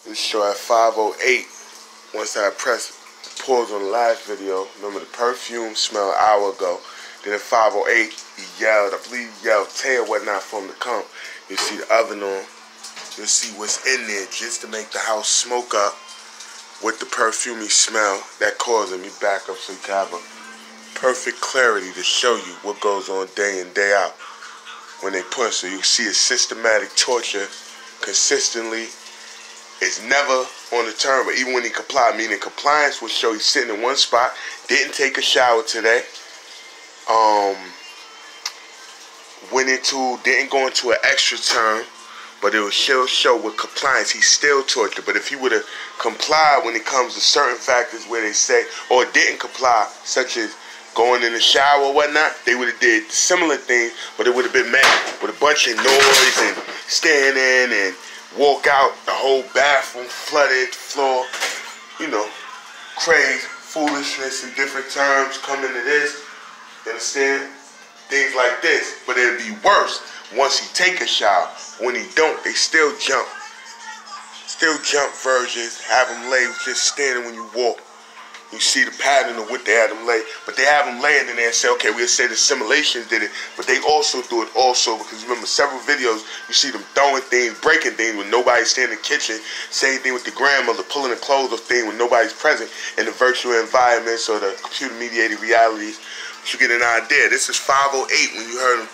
This show at 5:08. Once I press pause on the last video, remember the perfume smell an hour ago. Then at 5:08, he yelled, I believe he yelled Tay or whatnot for him to come. You see the oven on. You'll see what's in there just to make the house smoke up with the perfumey smell that caused him. You back up so you can have a perfect clarity to show you what goes on day in, day out when they push. So you see a systematic torture consistently. It's never on the turn, but even when he complied, meaning compliance will show he's sitting in one spot, didn't take a shower today, didn't go into an extra term, but it will still show with compliance he's still tortured. But if he would have complied when it comes to certain factors where they say, or didn't comply, such as going in the shower or whatnot, they would have did similar things, but it would have been met with a bunch of noise and standing and walk out, the whole bathroom flooded, floor, crazy, foolishness in different terms come into this, you understand? Things like this, but it'd be worse once he take a shower. When he don't, they still jump versions, have him lay just standing when you walk. You see the pattern of what they had them lay, but they have them laying in there and say, okay, we'll say the simulations did it, but they also do it also because remember several videos, you see them throwing things, breaking things when nobody's staying in the kitchen. Same thing with the grandmother pulling the clothes off things when nobody's present in the virtual environments or the computer-mediated realities. But you get an idea. This is 5:08 when you heard him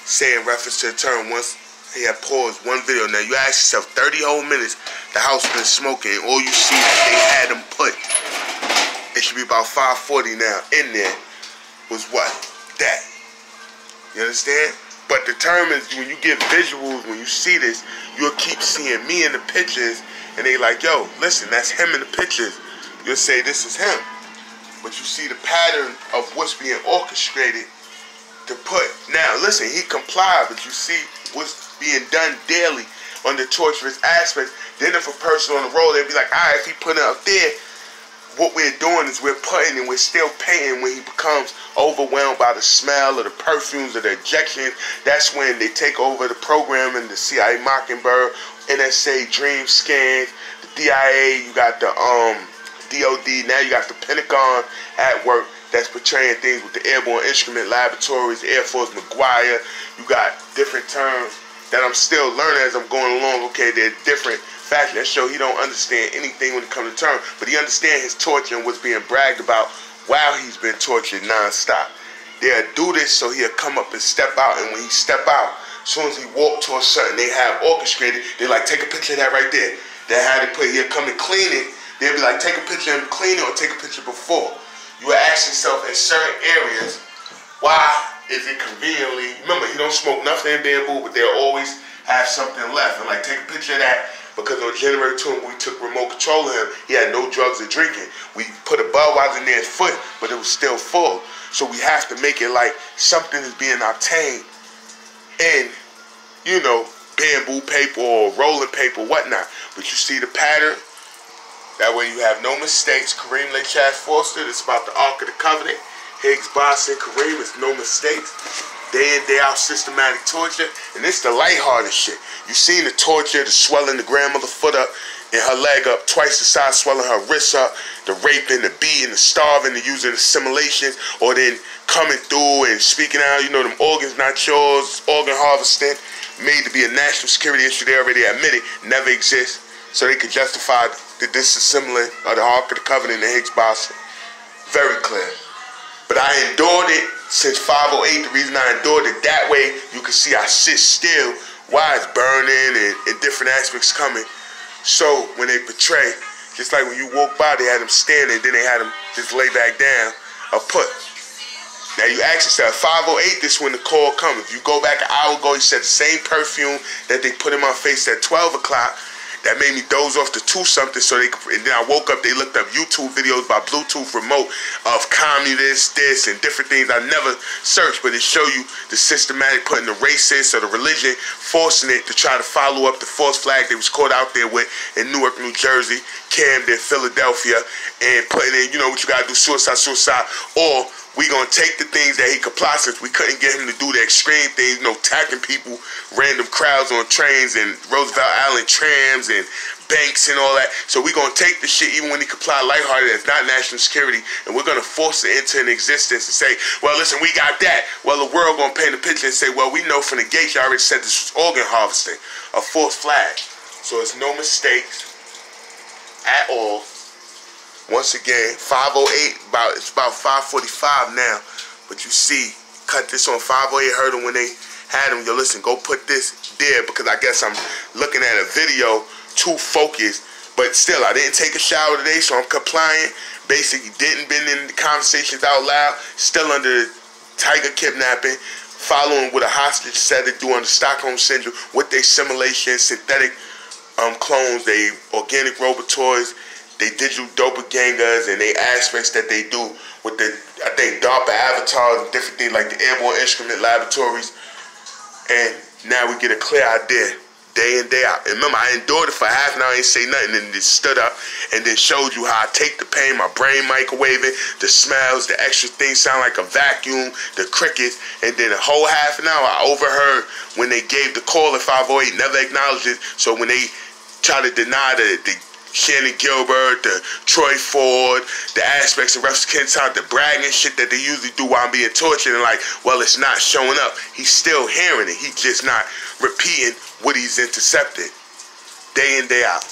say in reference to the term once he had paused one video. Now you ask yourself, 30 whole minutes, the house been smoking, and all you see is they had them put. It should be about 5:40 now. In there was what? That. You understand? But the term is when you get visuals, when you see this, you'll keep seeing me in the pictures, and they like, yo, listen, that's him in the pictures. You'll say this is him. But you see the pattern of what's being orchestrated to put. Now, listen, he complied, but you see what's being done daily on the torturous aspects. Then if a person on the road, they'd be like, all right, if he put it up there, what we're doing is we're putting and we're still painting when he becomes overwhelmed by the smell or the perfumes or the ejections. That's when they take over the program and the CIA Mockingbird, NSA Dream Scans, the DIA, you got the DOD, now you got the Pentagon at work that's portraying things with the Airborne Instrument Laboratories, Air Force McGuire. You got different terms that I'm still learning as I'm going along. Okay, they're different facts that show he don't understand anything when it comes to term, but he understands his torture and what's being bragged about while he's been tortured non-stop. They'll do this so he'll come up and step out, and when he step out, as soon as he walk towards something they have orchestrated, they like, take a picture of that right there. They had it put, he'll come and clean it. They'll be like, take a picture and clean it, or take a picture before. You will ask yourself in certain areas, why is it conveniently, remember, he don't smoke nothing in bamboo, but they'll always have something left. And like, take a picture of that, because on January 2, when we took remote control of him, he had no drugs or drinking. We put a Budweiser in his foot, but it was still full. So we have to make it like something is being obtained in, bamboo paper or rolling paper, whatnot. But you see the pattern. That way you have no mistakes. Kareem Lachaz Foster, this is about the Ark of the Covenant. Higgs Boss and Kareem, it's no mistakes. Day in, day out systematic torture. And this the lighthearted shit. You seen the torture, the swelling the grandmother foot up and her leg up, twice the size, swelling her wrists up, the raping, the beating, the starving, the using assimilations, or then coming through and speaking out, them organs not yours, organ harvesting, made to be a national security issue. They already admitted, never exists. So they could justify the disassembling of the Ark of the Covenant and Higgs Boson. Very clear. But I endured it since 5:08. The reason I endured it that way, you can see I sit still while it's burning and different aspects coming. So when they portray, just like when you walk by, they had them standing, then they had them just lay back down or put. Now you ask yourself, 5:08, this when the call comes. If you go back an hour ago, he said the same perfume that they put in my face at 12 o'clock. That made me doze off to 2-something, and then I woke up, they looked up YouTube videos by Bluetooth remote of communists, this, and different things I never searched, but it show you the systematic putting the racist or the religion, forcing it to try to follow up the false flag they was caught out there with in Newark, New Jersey, Camden, Philadelphia, and putting in, what you gotta do, suicide, or we gonna take the things that he complied since we couldn't get him to do the extreme things, attacking people, random crowds on trains and Roosevelt Island trams and banks and all that. So we're going to take the shit, even when he comply lighthearted, as not national security, and we're going to force it into an existence and say, well, listen, we got that. Well, the world going to paint a picture and say, well, we know from the gate, you already said this was organ harvesting, a false flag. So it's no mistakes at all. Once again, 508, it's about 5:45 now. But you see, cut this on 508, heard them when they had them. Yo, listen, go put this there, because I guess I'm looking at a video too focused. But still, I didn't take a shower today, so I'm compliant. Basically, didn't been in the conversations out loud. Still under the Tiger kidnapping. Following what a hostage said to do under Stockholm Syndrome with their simulation, synthetic clones, they organic robotoids, they digital doppelgangers, and they aspects that they do with the, I think, DARPA avatars and different things like the Airborne Instrument Laboratories. And now we get a clear idea day in, day out. And remember, I endured it for half an hour, I ain't say nothing, and then stood up and then showed you how I take the pain, my brain microwaving, the smells, the extra things sound like a vacuum, the crickets, and then a whole half an hour I overheard when they gave the call at 508, never acknowledged it. So when they try to deny the Shannon Gilbert, the Troy Ford, the aspects of Russ Kentop, the bragging shit that they usually do while I'm being tortured, and like, well, it's not showing up. He's still hearing it. He's just not repeating what he's intercepted. Day in, day out.